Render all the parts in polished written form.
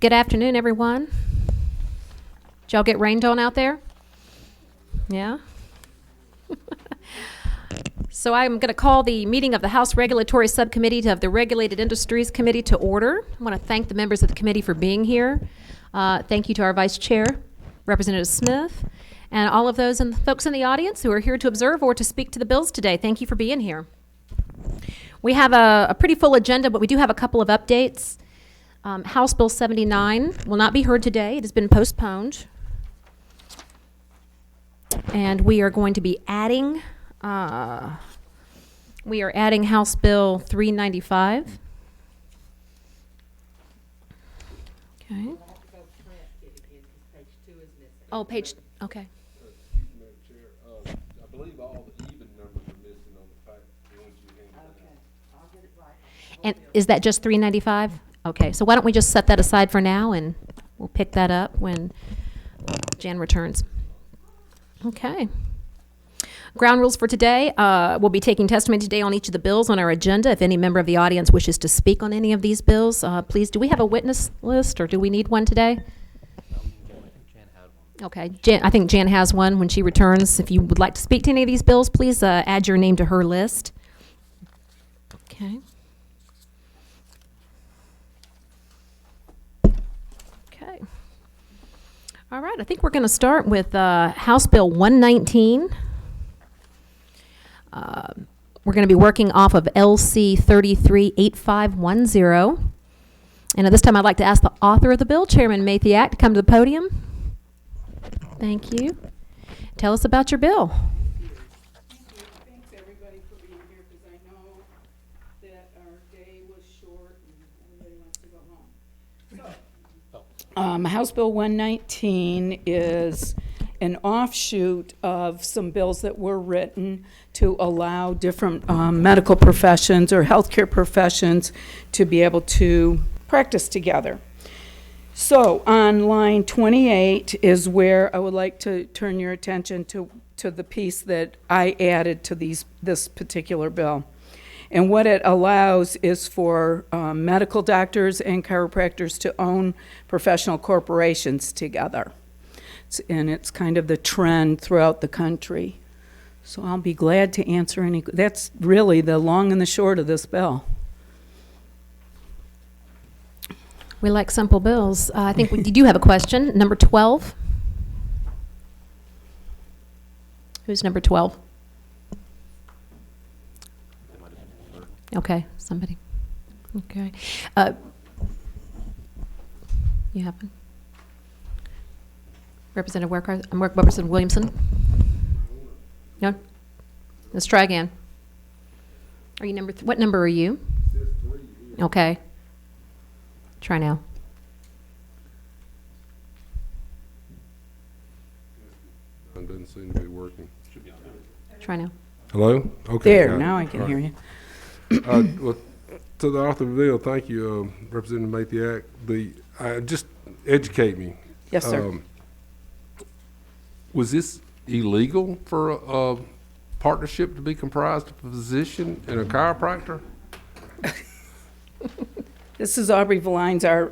Good afternoon, everyone. Did y'all get rained on out there? Yeah? So I'm going to call the meeting of the House Regulatory Subcommittee of the Regulated Industries Committee to order. I want to thank the members of the committee for being here. Thank you to our Vice Chair, Representative Smith, and all of those and folks in the audience who are here to observe or to speak to the bills today. Thank you for being here. We have a pretty full agenda, but we do have a couple of updates. House Bill 79 will not be heard today. It has been postponed. And we are going to be adding, House Bill 395. Okay. Oh, page, okay. Excuse me, Madam Chair. I believe all the even numbers are missing on the fact the ones you handed out. Okay, I'll get it right. And is that just 395? Okay, so why don't we just set that aside for now, and we'll pick that up when Jan returns. Okay. Ground rules for today. We'll be taking testimony today on each of the bills on our agenda. If any member of the audience wishes to speak on any of these bills, please. Do we have a witness list, or do we need one today? Okay, I think Jan has one when she returns. If you would like to speak to any of these bills, please add your name to her list. Okay. Okay. All right, I think we're going to start with House Bill 119. We're going to be working off of LC 338510. And at this time, I'd like to ask the author of the bill, Chairman Mathiak, to come to the podium. Thank you. Tell us about your bill. Thank you. Thanks everybody for being here, because I know that our day was short and everybody wants to go home. So, House Bill 119 is an offshoot of some bills that were written to allow different medical professions or healthcare professions to be able to practice together. So on line 28 is where I would like to turn your attention to the piece that I added to this particular bill. And what it allows is for medical doctors and chiropractors to own professional corporations together. And it's kind of the trend throughout the country. So I'll be glad to answer any. That's really the long and the short of this bill. We like simple bills. I think we do have a question. Number 12. Who's number 12? Okay, somebody. Okay. You have one? Representative Representative Williamson? No? Let's try again. Are you number what number are you? Okay. Try now. It doesn't seem to be working. Try now. Hello? Okay. There, now I can hear you. Well, to the author of the bill, thank you, Representative Mathiak. Just educate me. Yes, sir. Was this illegal for a partnership to be comprised of a physician and a chiropractor? This is Aubrey Valines, our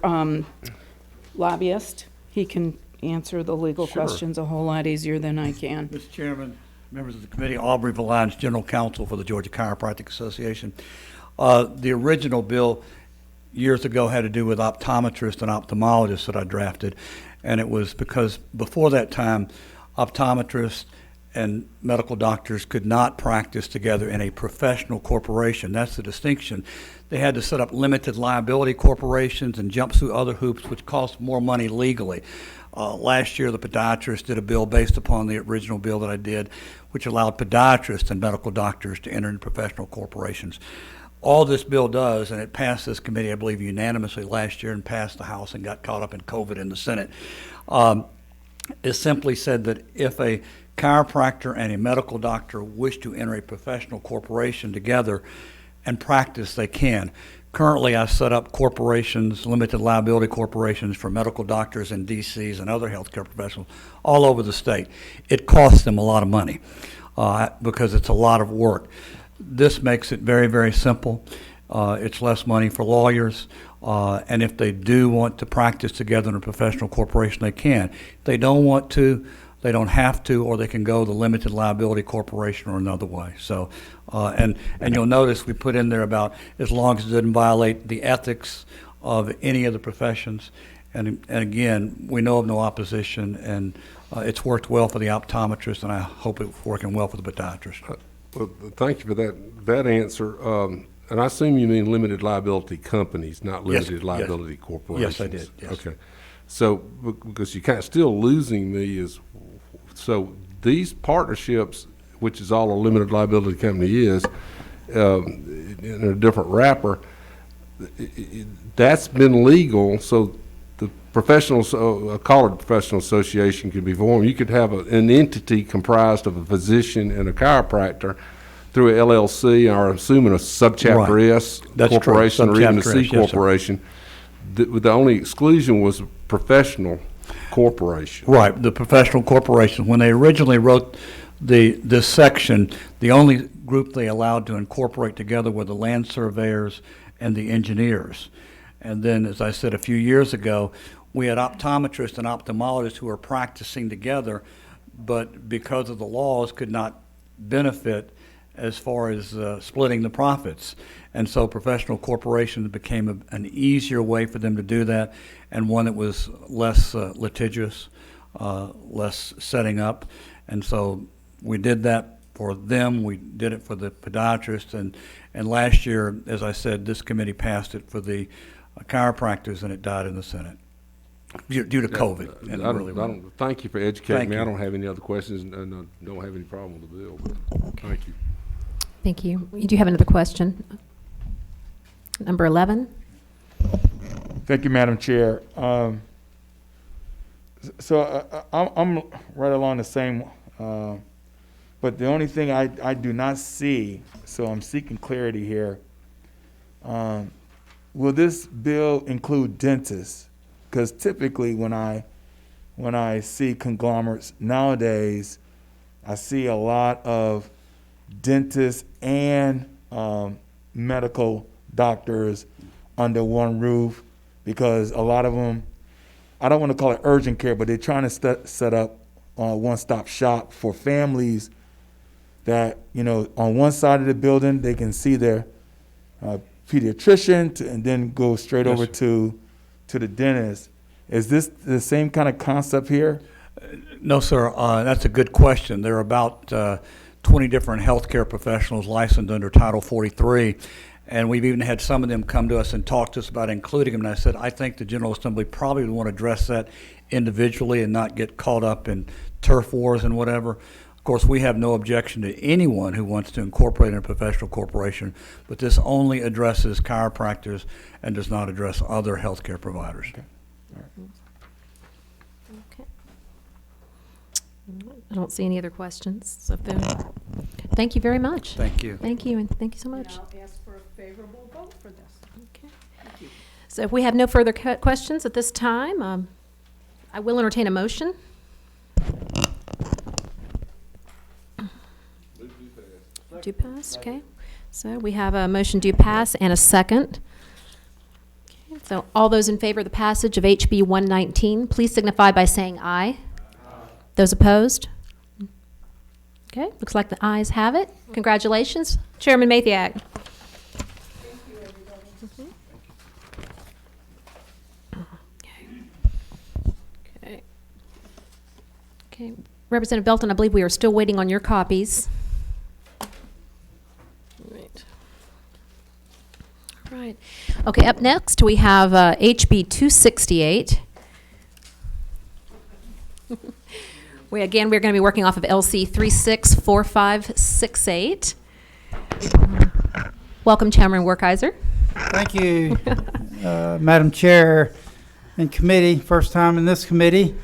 lobbyist. He can answer the legal Sure. questions a whole lot easier than I can. Mr. Chairman, members of the committee, Aubrey Valines, General Counsel for the Georgia Chiropractic Association. The original bill years ago had to do with optometrists and ophthalmologists that I drafted, and it was because before that time, optometrists and medical doctors could not practice together in a professional corporation. That's the distinction. They had to set up limited liability corporations and jump through other hoops, which cost more money legally. Last year, the podiatrists did a bill based upon the original bill that I did, which allowed podiatrists and medical doctors to enter into professional corporations. All this bill does, and it passed this committee, I believe, unanimously last year and passed the House and got caught up in COVID in the Senate, it simply said that if a chiropractor and a medical doctor wish to enter a professional corporation together and practice, they can. Currently, I set up corporations, limited liability corporations for medical doctors and DCs and other healthcare professionals all over the state. It costs them a lot of money because it's a lot of work. This makes it very, very simple. It's less money for lawyers. And if they do want to practice together in a professional corporation, they can. If they don't want to, they don't have to, or they can go the limited liability corporation or another way. So, and you'll notice we put in there about as long as it doesn't violate the ethics of any of the professions. And again, we know of no opposition, and it's worked well for the optometrist, and I hope it's working well for the podiatrist. Well, thank you for that answer. And I assume you mean limited liability companies, not Yes, limited yes. liability corporations. Yes, I did, yes. Okay. So, because you're kind of still losing me is, so these partnerships, which is all a limited liability company is, in a different wrapper, that's been legal, so the professionals, call it professional association could be formed. You could have an entity comprised of a physician and a chiropractor through a LLC, or assuming a subchapter Right. S That's true. corporation, or even a Subchapter C S, yes, sir. corporation. The only exclusion was professional corporation. Right, the professional corporation. When they originally wrote this section, the only group they allowed to incorporate together were the land surveyors and the engineers. And then, as I said a few years ago, we had optometrists and ophthalmologists who were practicing together, but because of the laws could not benefit as far as splitting the profits. And so professional corporations became an easier way for them to do that, and one that was less litigious, less setting up. And so we did that for them. We did it for the podiatrists. And last year, as I said, this committee passed it for the chiropractors, and it died in the Senate due to COVID. And it really went. Thank you for educating Thank me. I you. don't have any other questions, and I don't have any problem with the bill, but thank you. Thank you. You do have another question. Number 11. Thank you, Madam Chair. I'm right along the same, but the only thing I do not see, so I'm seeking clarity here. Will this bill include dentists? Because typically when I see conglomerates nowadays, I see a lot of dentists and medical doctors under one roof, because a lot of them, I don't want to call it urgent care, but they're trying to set up a one-stop shop for families that, on one side of the building, they can see their pediatrician and then go straight Yes, over sir. to the dentist. Is this the same kind of concept here? No, sir. That's a good question. There are about 20 different healthcare professionals licensed under Title 43, and we've even had some of them come to us and talk to us about including them. And I said, I think the General Assembly probably would want to address that individually and not get caught up in turf wars and whatever. Of course, we have no objection to anyone who wants to incorporate in a professional corporation, but this only addresses chiropractors and does not address other healthcare providers. Okay. Okay. I don't see any other questions. So if there, thank you very much. Thank you. Thank you, and thank you so And much. I'll ask for a favorable vote for this. Okay. Thank you. So if we have no further questions at this time, I will entertain a motion. Do pass, okay. So we have a motion do pass and a second. Okay, so all those in favor of the passage of HB 119, please signify by saying aye. Those opposed? Okay, looks like the ayes have it. Congratulations, Chairman Mathiak. Thank you, everybody. Okay. Okay, Representative Belton, I believe we are still waiting on your copies. Right. Right. Okay, up next, we have HB 268. We're going to be working off of LC 364568. Welcome, Chairman Werkheiser. Thank you, Madam Chair and committee. First time in this committee.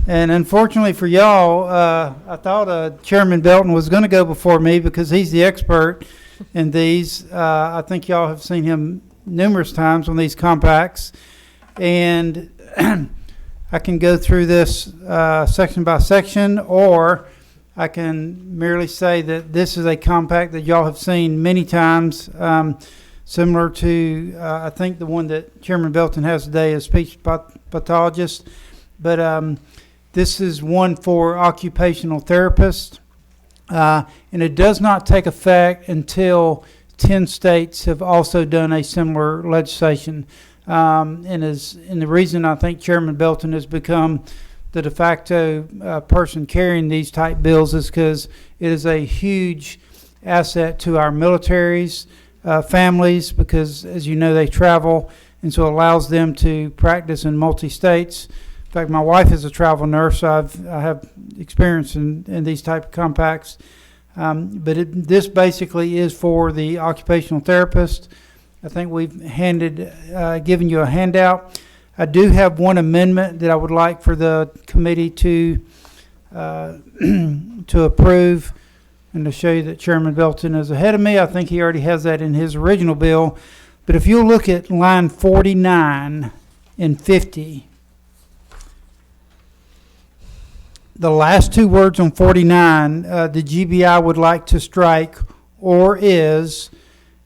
And unfortunately for y'all, I thought Chairman Belton was going to go before me because he's the expert in these. I think y'all have seen him numerous times on these compacts. And I can go through this section by section, or I can merely say that this is a compact that y'all have seen many times. similar to, I think the one that Chairman Belton has today is speech pathologist. But this is one for occupational therapists. And it does not take effect until 10 states have also done a similar legislation. And the reason I think Chairman Belton has become the de facto person carrying these type bills is because it is a huge asset to our militaries, families, because as you know, they travel, and so it allows them to practice in multi-states. In fact, my wife is a travel nurse, so I have experience in these type of compacts. But this basically is for the occupational therapist. I think we've given you a handout. I do have one amendment that I would like for the committee to approve, and to show you that Chairman Belton is ahead of me. I think he already has that in his original bill. But if you'll look at line 49 and 50, the last two words on 49, the GBI would like to strike "or is,"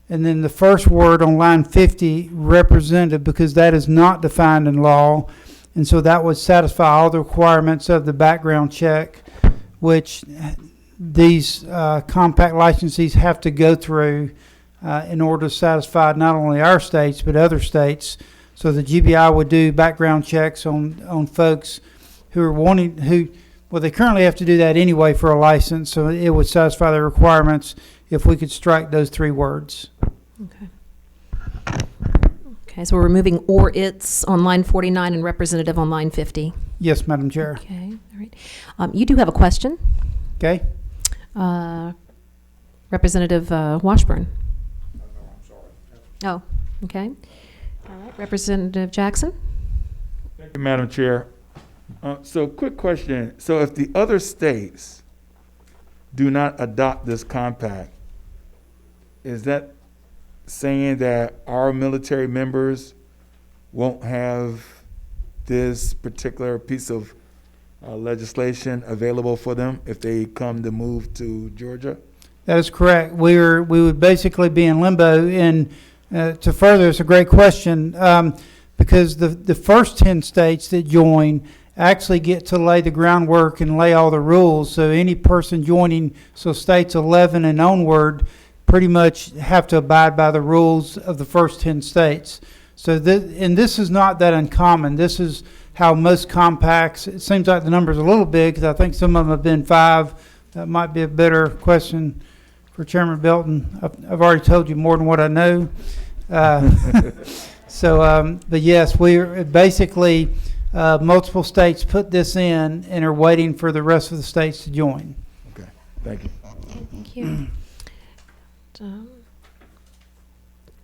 and then the first word on line 50, representative, because that is not defined in law. And so that would satisfy all the requirements of the background check, which these compact licensees have to go through in order to satisfy not only our states but other states. So the GBI would do background checks on folks who are well, they currently have to do that anyway for a license, so it would satisfy the requirements if we could strike those three words. Okay. Okay, so we're removing "or it's" on line 49 and "representative" on line 50. Yes, Madam Chair. Okay, all right. You do have a question, Okay. Representative Washburn. Oh, okay. All right, Representative Jackson. Thank you, Madam Chair. So quick question. So if the other states do not adopt this compact, is that saying that our military members won't have this particular piece of legislation available for them if they come to move to Georgia? That is correct. We would basically be in limbo. And to further, it's a great question, because the first 10 states that join actually get to lay the groundwork and lay all the rules. So any person joining, so states 11 and onward, pretty much have to abide by the rules of the first 10 states. So this is not that uncommon. This is how most compacts, it seems like the number's a little big, because I think some of them have been 5. That might be a better question for Chairman Belton. I've already told you more than what I know. But yes, we're basically, multiple states put this in and are waiting for the rest of the states to join. Okay, thank you. Okay, thank you.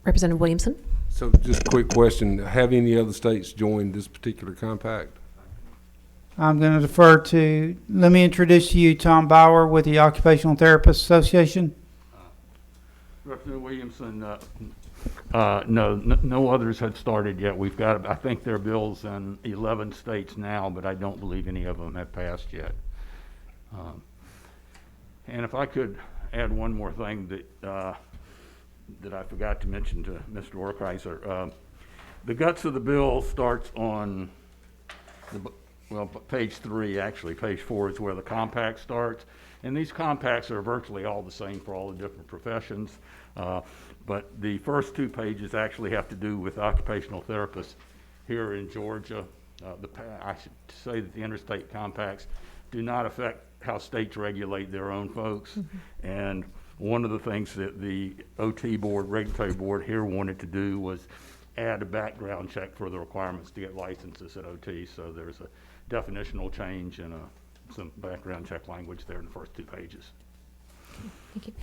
Representative Williamson. So just a quick question, have any other states joined this particular compact? I'm going to defer to, let me introduce to you Tom Bauer with the Occupational Therapists Association. Representative Williamson, no others had started yet. We've got, I think there are bills in 11 states now, but I don't believe any of them have passed yet. And if I could add one more thing that I forgot to mention to Mr. Orkreiser. The guts of the bill starts on, page 3, actually. Page 4 is where the compact starts. And these compacts are virtually all the same for all the different professions. But the first 2 pages actually have to do with occupational therapists here in Georgia. I should say that the interstate compacts do not affect how states regulate their own folks. Mm-hmm. And one of the things that the OT board, regulatory board here wanted to do was add a background check for the requirements to get licenses at OT. So there's a definitional change and some background check language there in the first 2 pages. Thank you.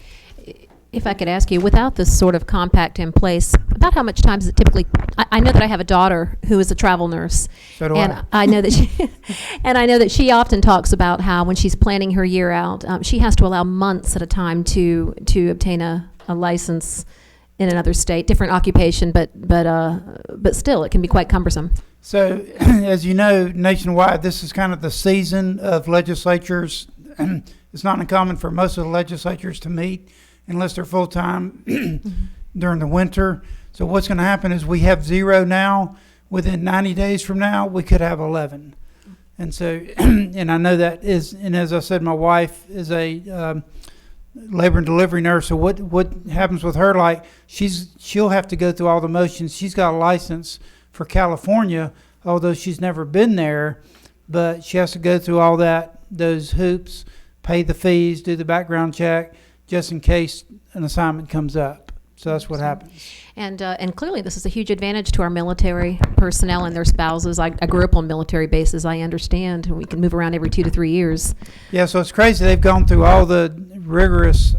If I could ask you, without this sort of compact in place, about how much time does it typically, I know that I have a daughter who is a travel nurse. So do and I know that she often talks about how when she's planning her year out, she has to allow months at a time to obtain a license in another state, different occupation, but still it can be quite cumbersome. So, as you know, nationwide, this is kind of the season of legislatures. It's not uncommon for most of the legislatures to meet unless they're full-time during the winter. So what's going to happen is we have 0 now. Within 90 days from now, we could have 11. And so, and I know that is, and as I said, my wife is a labor and delivery nurse. So what happens with her? Like she'll have to go through all the motions. She's got a license for California, although she's never been there, but she has to go through all those hoops, pay the fees, do the background check, just in case an assignment comes up. So that's what happens. And clearly, this is a huge advantage to our military personnel and their spouses. I grew up on military bases. I understand. We can move around every 2 to 3 years. Yeah, so it's crazy. They've gone through all the rigorous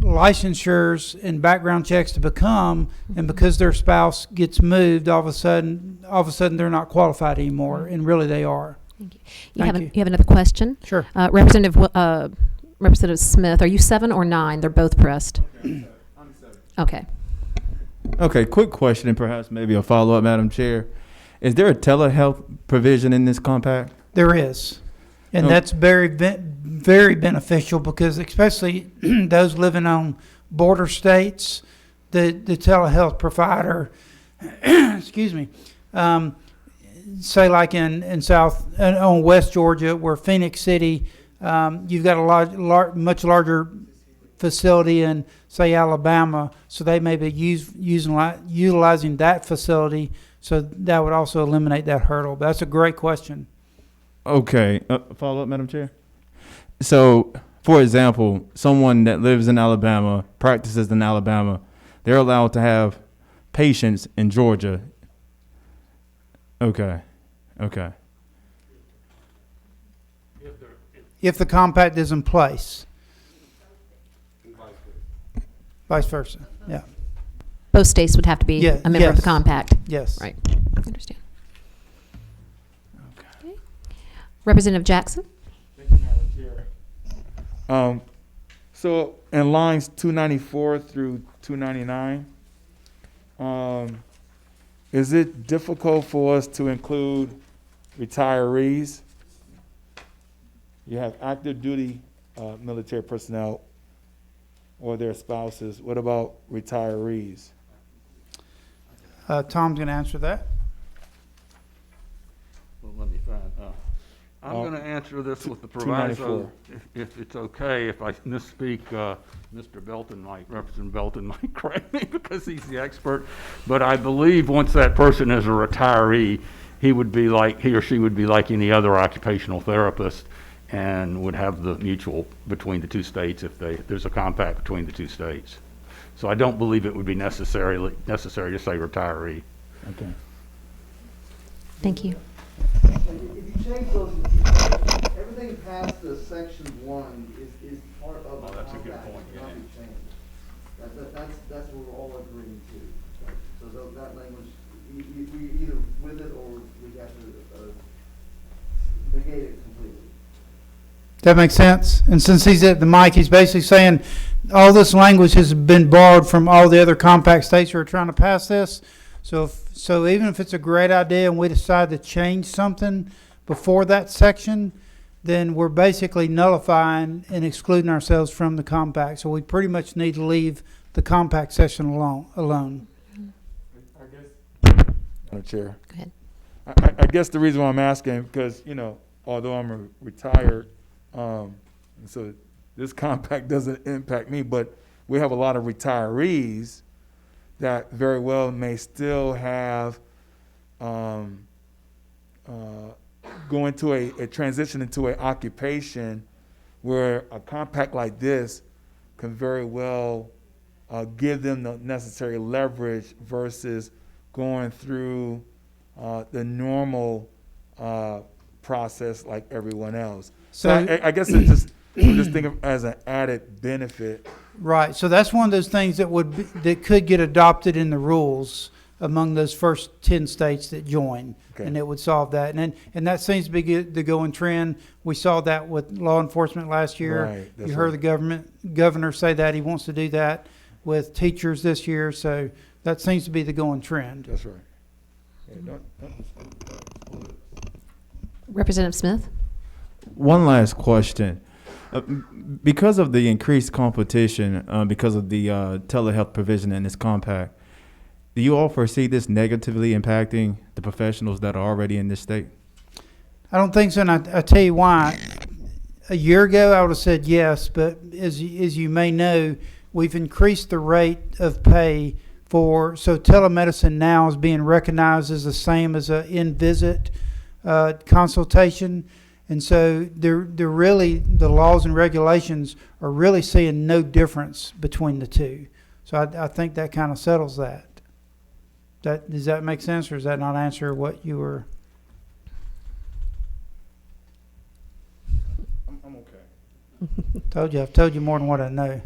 licensures and background checks to become, and because their spouse gets moved, all of a sudden they're not qualified anymore, and really they are. Thank you. Thank You have another question? Sure. Representative Smith, are you 7 or 9? They're both pressed. I'm 7. Okay. Okay, quick question and perhaps maybe a follow-up, Madam Chair. Is there a telehealth provision in this compact? There is, and Oh. that's very beneficial because especially those living on border states, the telehealth provider, excuse me, say like in South, on West Georgia, where Phoenix City, you've got a much larger facility in, say, Alabama, so they may be utilizing that facility, so that would also eliminate that hurdle. But that's a great question. Okay, follow up, Madam Chair. So, for example, someone that lives in Alabama, practices in Alabama, they're allowed to have patients in Georgia. Okay. If the compact is in place. Vice versa, yeah. Both states would have to be Yeah, a member of the yes. compact. Yes. Right. I understand. Okay. Representative Jackson? Thank you, Madam Chair. So in lines 294 through 299, is it difficult for us to include retirees? You have active duty military personnel or their spouses. What about retirees? Tom's going to answer that. Well, let me find, I'm going to answer this with the proviso, if it's okay, if I misspeak, Mr. Belton Representative Belton might correct me because he's the expert, but I believe once that person is a retiree, he or she would be like any other occupational therapist and would have the mutual between the two states if there's a compact between the two states. So I don't believe it would be necessary to say retiree. Okay. Thank you. If you change those, everything past the section 1 is part of the that's a good compact. point, It cannot yeah. be changed. That's what we're all agreeing to. So that language, we either with it or we have to negate it completely. That makes sense. And since he's at the mic, he's basically saying all this language has been borrowed from all the other compact states who are trying to pass this. So even if it's a great idea and we decide to change something before that section, then we're basically nullifying and excluding ourselves from the compact. So we pretty much need to leave the compact section alone. I guess, Madam Chair. Go ahead. I guess the reason why I'm asking, because, although I'm retired, so this compact doesn't impact me, but we have a lot of retirees that very well may still have go into a transition into an occupation where a compact like this can very well give them the necessary leverage versus going through the normal process like everyone else. So I guess I'm just thinking as an added benefit. Right. So that's one of those things that could get adopted in the rules among those first 10 states that join, Okay. and it would solve that. And that seems to be the going trend. We saw that with law enforcement last year. Right, that's You heard right. the governor say that he wants to do that with teachers this year. So that seems to be the going trend. That's right. Yeah, Representative Smith? One last question. Because of the increased competition, because of the telehealth provision in this compact, do you all foresee this negatively impacting the professionals that are already in this state? I don't think so, and I tell you why. A year ago, I would have said yes, but as you may know, we've increased the rate of pay so telemedicine now is being recognized as the same as a in-visit consultation. And so they're really, the laws and regulations are really seeing no difference between the two. So I think that kind of settles that. Does that make sense, or does that not answer what you were? I'm okay. I've told you more than what I know.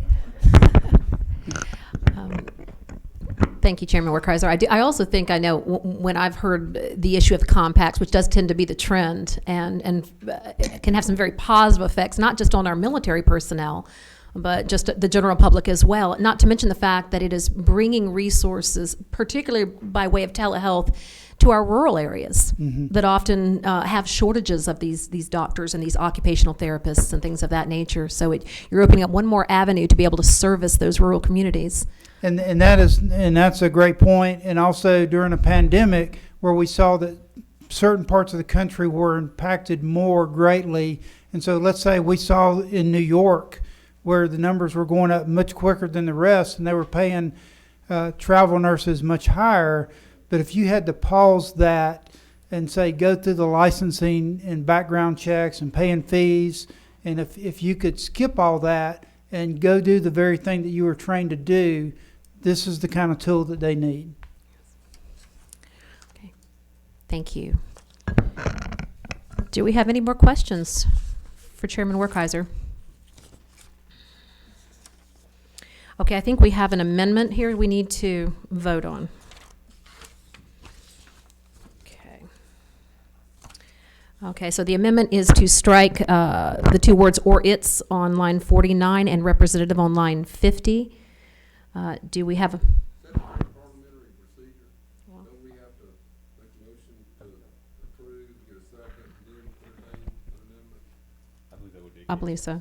Thank you, Chairman Werkheiser. I also think I know when I've heard the issue of the compacts, which does tend to be the trend, and can have some very positive effects, not just on our military personnel, but just the general public as well. Not to mention the fact that it is bringing resources, particularly by way of telehealth, to our rural areas that often have shortages of these doctors and these occupational therapists and things of that nature. So you're opening up one more avenue to be able to service those rural communities. And that's a great point. And also during a pandemic where we saw that certain parts of the country were impacted more greatly. And so let's say we saw in New York where the numbers were going up much quicker than the rest, and they were paying travel nurses much higher. But if you had to pause that and say go through the licensing and background checks and paying fees, and if you could skip all that and go do the very thing that you were trained to do, this is the kind of tool that they need. Okay. Thank you. Do we have any more questions for Chairman Werkheiser? Okay, I think we have an amendment here we need to vote on. Okay, so the amendment is to strike the two words "or its" on line 49 and "representative" on line 50. Do we have a... Parliamentary procedure. Don't we have to make a motion to approve, get a second, and then entertain an amendment? I believe that would be. I believe so.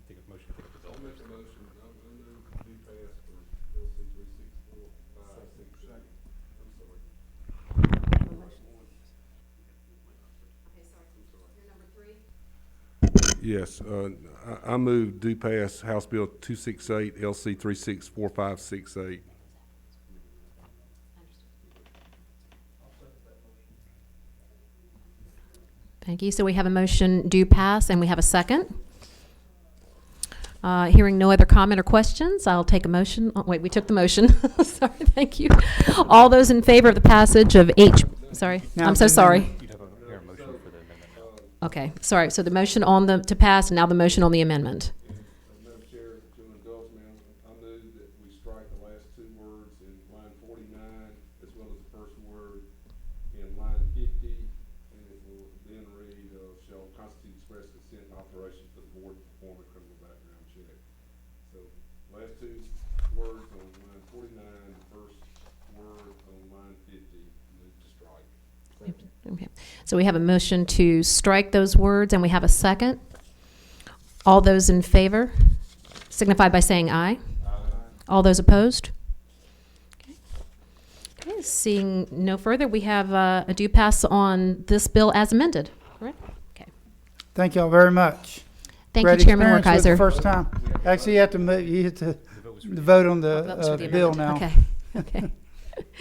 Take a motion, take a I'll make a motion, I'll move to pass for LC 36456. I'm sorry. Yes, I move do pass House Bill 268, LC 364568. Thank you. So we have a motion do pass, and we have a second. Hearing no other comment or questions, I'll take a motion. Oh, wait, we took the motion. Sorry, thank you. All those in favor of the passage of Sorry, I'm so sorry. Okay, sorry. So the motion to pass, and now the motion on the amendment. Madam Chair, if you'll indulge me, I move that we strike the last two words in line 49 as well as the first word in line 50, and it will then read, shall constitute express consent and authorization for the board to perform a criminal background check. So last two words on line 49, the first word on line 50, move to strike. Okay. So we have a motion to strike those words, and we have a second. All those in favor signify by saying aye. Aye. All those opposed? Okay, seeing no further, we have a do pass on this bill as amended. Correct? Okay. Thank you all very much. Thank Great you, Chairman experience with Werkheiser. the first time. Actually, you have to vote on the Votes for the bill amendment. now. Okay. Okay.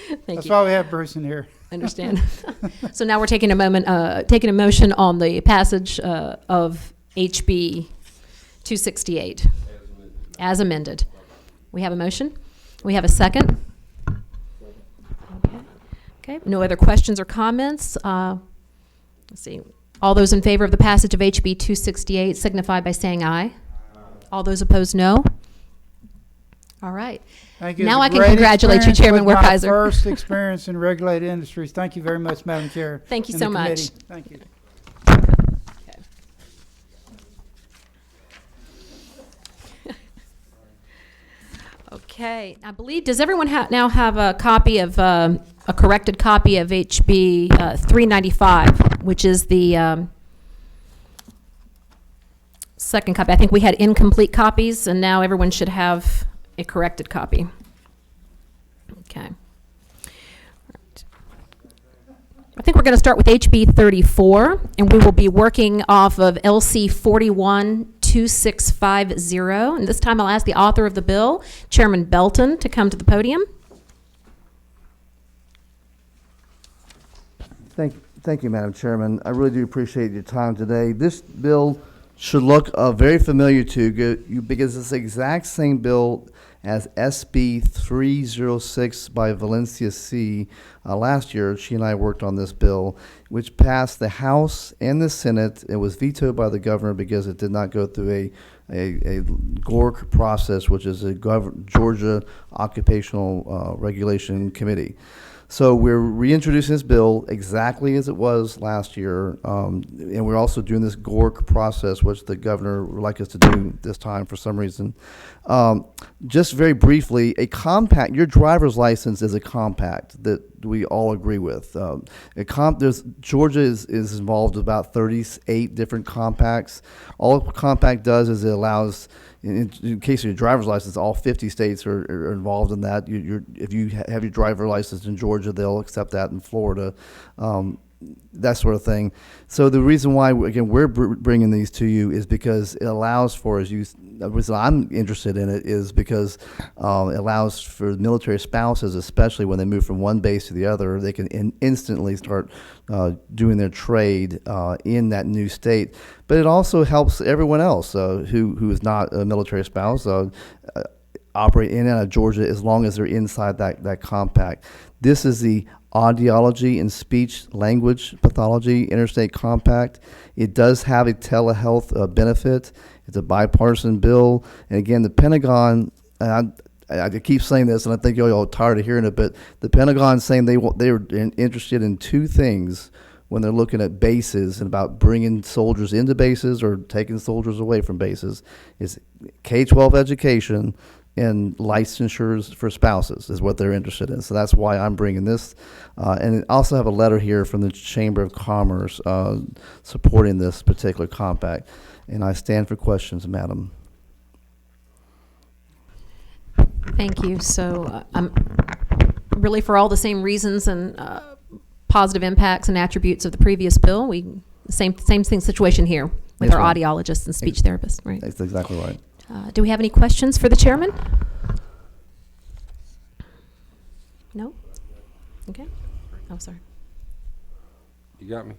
Thank That's you. why we have Bruce in here. Understand. So now we're taking a motion on the passage of HB 268 as amended. We have a motion. We have a second. Okay. No other questions or comments. Let's see. All those in favor of the passage of HB 268 signify by saying aye. All those opposed, no. All right. Thank you. Now It was I a can great congratulate you, experience Chairman with my Werkheiser. first experience in regulated industries. Thank you very much, Madam Chair. Thank you and so the much. committee. Thank you. Okay, I believe, does everyone now have a copy of, a corrected copy of HB 395, which is the second copy. I think we had incomplete copies, and now everyone should have a corrected copy. Okay. I think we're going to start with HB 34, and we will be working off of LC 412650. And this time I'll ask the author of the bill, Chairman Belton, to come to the podium. Thank you, Madam Chairman. I really do appreciate your time today. This bill should look very familiar to you because it's the exact same bill as SB 306 by Valencia C. Last year, she and I worked on this bill, which passed the House and the Senate. It was vetoed by the governor because it did not go through a GORC process, which is a Georgia Occupational Regulation Committee. So we're reintroducing this bill exactly as it was last year, and we're also doing this GORC process, which the governor would like us to do this time for some reason. Just very briefly, compact, your driver's license is a compact that we all agree with. Georgia is involved with about 38 different compacts. All a compact does is it allows, in case of your driver's license, all 50 states are involved in that. If you have your driver's license in Georgia, they'll accept that in Florida, that sort of thing. So the reason why, again, we're bringing these to you is because it allows for, the reason I'm interested in it is because it allows for military spouses, especially when they move from one base to the other, they can instantly start doing their trade in that new state. But it also helps everyone else who is not a military spouse operate in and out of Georgia as long as they're inside that compact. This is the Audiology and Speech Language Pathology Interstate Compact. It does have a telehealth benefit. It's a bipartisan bill. And again, the Pentagon, I keep saying this, and I think you're all tired of hearing it, but the Pentagon's saying they're interested in two things when they're looking at bases and about bringing soldiers into bases or taking soldiers away from bases, is K-12 education and licensures for spouses is what they're interested in. So that's why I'm bringing this. And I also have a letter here from the Chamber of Commerce supporting this particular compact. And I stand for questions, Madam. Thank you. So I'm really for all the same reasons and positive impacts and attributes of the previous bill. Same situation here with Yes, our ma'am. audiologists and speech therapists, right? That's exactly right. Do we have any questions for the chairman? No? Okay. Oh, sorry. You got me?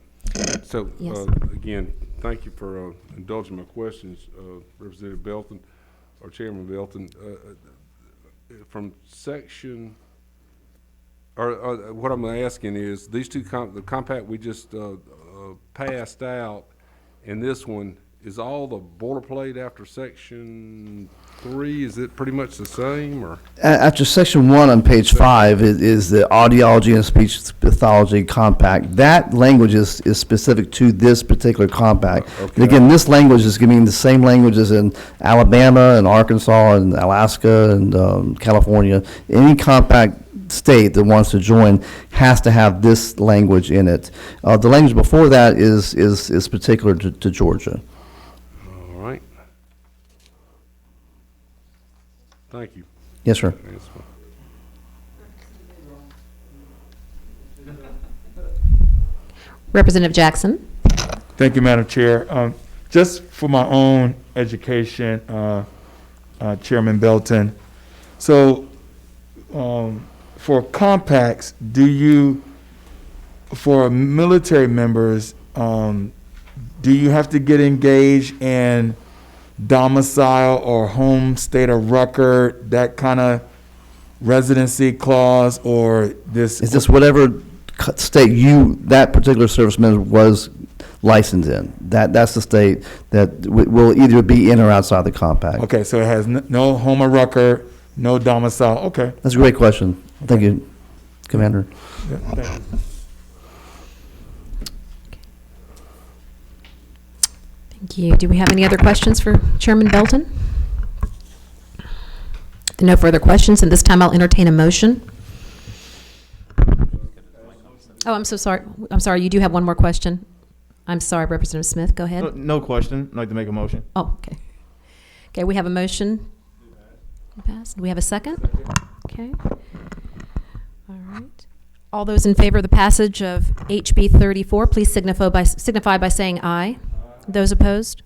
So, Yes. again, thank you for indulging my questions, Representative Belton, or Chairman Belton. From section, or what I'm asking is, these two, the compact we just passed out, and this one, is all the boilerplate after section 3, is it pretty much the same, or? After section 1 on page 5 is the Audiology and Speech Pathology Compact. That language is specific to this particular compact. Okay. And again, this language is going to be the same languages in Alabama and Arkansas and Alaska and California. Any compact state that wants to join has to have this language in it. The language before that is particular to Georgia. All right. Thank you. Yes, sir. That's fine. Representative Jackson. Thank you, Madam Chair. Just for my own education, Chairman Belton, so for compacts, for military members, do you have to get engaged in domicile or home state of record, that kind of residency clause, or this? Is this whatever state that particular serviceman was licensed in? That's the state that will either be in or outside the compact. Okay, so it has no home of record, no domicile. Okay. That's a great question. Thank you, Commander. Yeah, thank you. Thank you. Do we have any other questions for Chairman Belton? No further questions, and this time I'll entertain a motion. Oh, I'm so sorry. I'm sorry, you do have one more question. I'm sorry, Representative Smith, go ahead. No question. I'd like to make a motion. Oh, okay. Okay, we have a motion. Pass. Do we have a second? Okay. All right. All those in favor of the passage of HB 34, please signify by saying aye. Those opposed?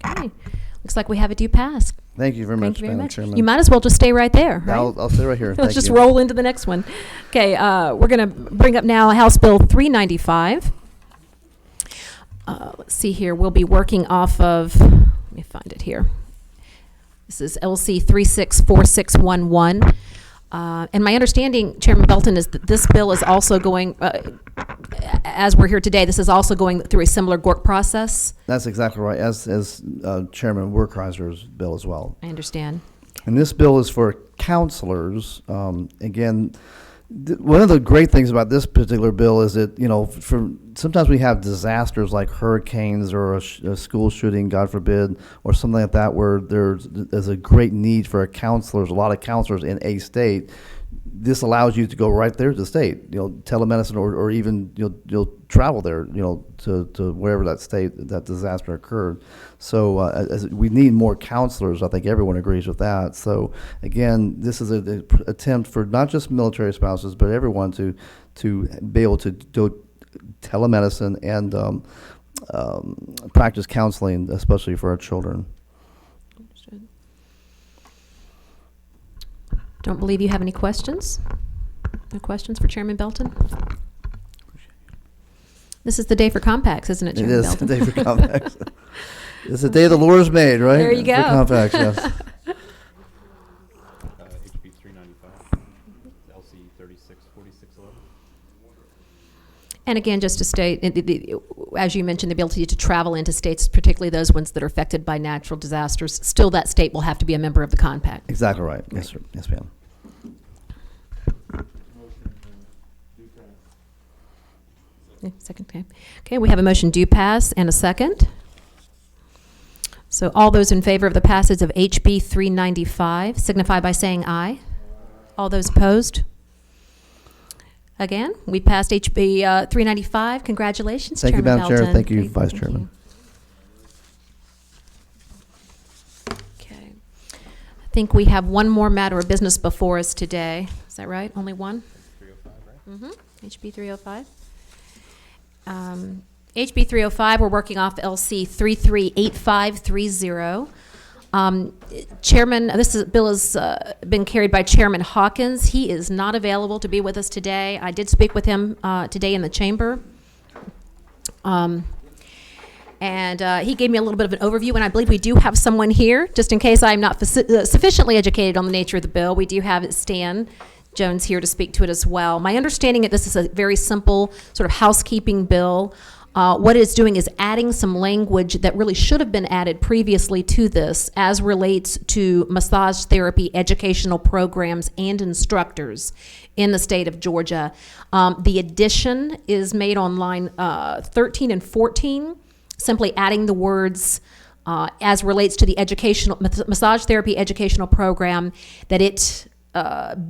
Okay. Looks like we have a due pass. Thank you very Thank much, you very Madam much. Chairman. You might as well just stay right there, right? I'll stay right here. Let's Thank just you. roll into the next one. Okay, we're going to bring up now House Bill 395. Let's see here. We'll be working off of, let me find it here. This is LC 364611. And my understanding, Chairman Belton, is that this bill is also going, as we're here today, this is also going through a similar GORC process. That's exactly right, as Chairman Werkheiser's bill as well. I understand. And this bill is for counselors. Again, one of the great things about this particular bill is that, sometimes we have disasters like hurricanes or a school shooting, God forbid, or something like that, where there's a great need for a lot of counselors in a state. This allows you to go right there to the state, telemedicine, or even you'll travel there, to wherever that state that disaster occurred. So as we need more counselors. I think everyone agrees with that. So again, this is an attempt for not just military spouses, but everyone to be able to do telemedicine and practice counseling, especially for our children. Understood. Don't believe you have any questions? No questions for Chairman Belton? This is the day for compacts, isn't it, It Chairman is Belton? the day for compacts. It's the day the Lord has made, right? There you go. For compacts, yes. HB 395, LC 364611. And again, just to state, as you mentioned, the ability to travel into states, particularly those ones that are affected by natural disasters, still that state will have to be a member of the compact. Exactly right. Yes, sir. Yes, ma'am. Second, okay. Okay, we have a motion due pass and a second. So all those in favor of the passage of HB 395 signify by saying aye. All those opposed? Again, we passed HB 395. Congratulations, Thank you, Chairman Madam Chair. Belton. Thank you, Okay, Vice thank Chairman. you. Okay. I think we have one more matter of business before us today. Is that right? Only one? 305, right? Mm-hmm. HB 305. HB 305, we're working off LC 338530. Chairman, bill has been carried by Chairman Hawkins. He is not available to be with us today. I did speak with him today in the chamber. And he gave me a little bit of an overview, and I believe we do have someone here, just in case I'm not sufficiently educated on the nature of the bill. We do have Stan Jones here to speak to it as well. My understanding that this is a very simple sort of housekeeping bill. What it's doing is adding some language that really should have been added previously to this as relates to massage therapy educational programs and instructors in the state of Georgia. The addition is made on line 13 and 14, simply adding the words as relates to the educational massage therapy educational program, that it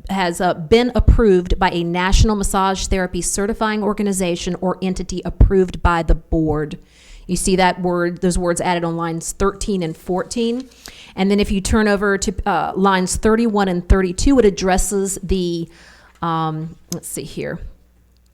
has been approved by a national massage therapy certifying organization or entity approved by the board. You see those words added on lines 13 and 14. And then if you turn over to lines 31 and 32, it addresses the, let's see here.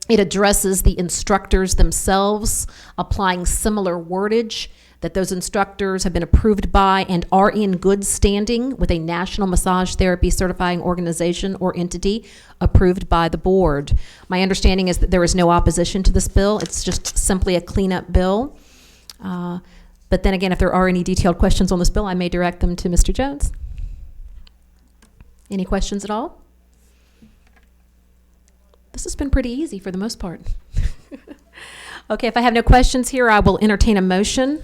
It addresses the instructors themselves, applying similar wordage, that those instructors have been approved by and are in good standing with a national massage therapy certifying organization or entity approved by the board. My understanding is that there is no opposition to this bill. It's just simply a cleanup bill. But then again, if there are any detailed questions on this bill, I may direct them to Mr. Jones. Any questions at all? This has been pretty easy for the most part. Okay, if I have no questions here, I will entertain a motion.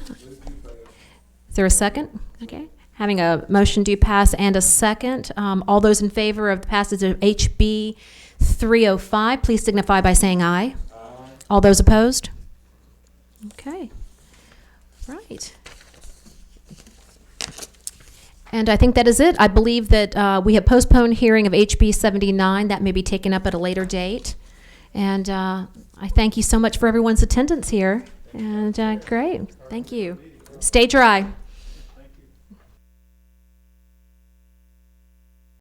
Is there a second? Okay. Having a motion do pass and a second. All those in favor of the passage of HB 305, please signify by saying aye. Aye. All those opposed? Okay. Right. And I think that is it. I believe that we have postponed hearing of HB 79. That may be taken up at a later date. And I thank you so much for everyone's attendance here. And great. Thank you. Stay dry.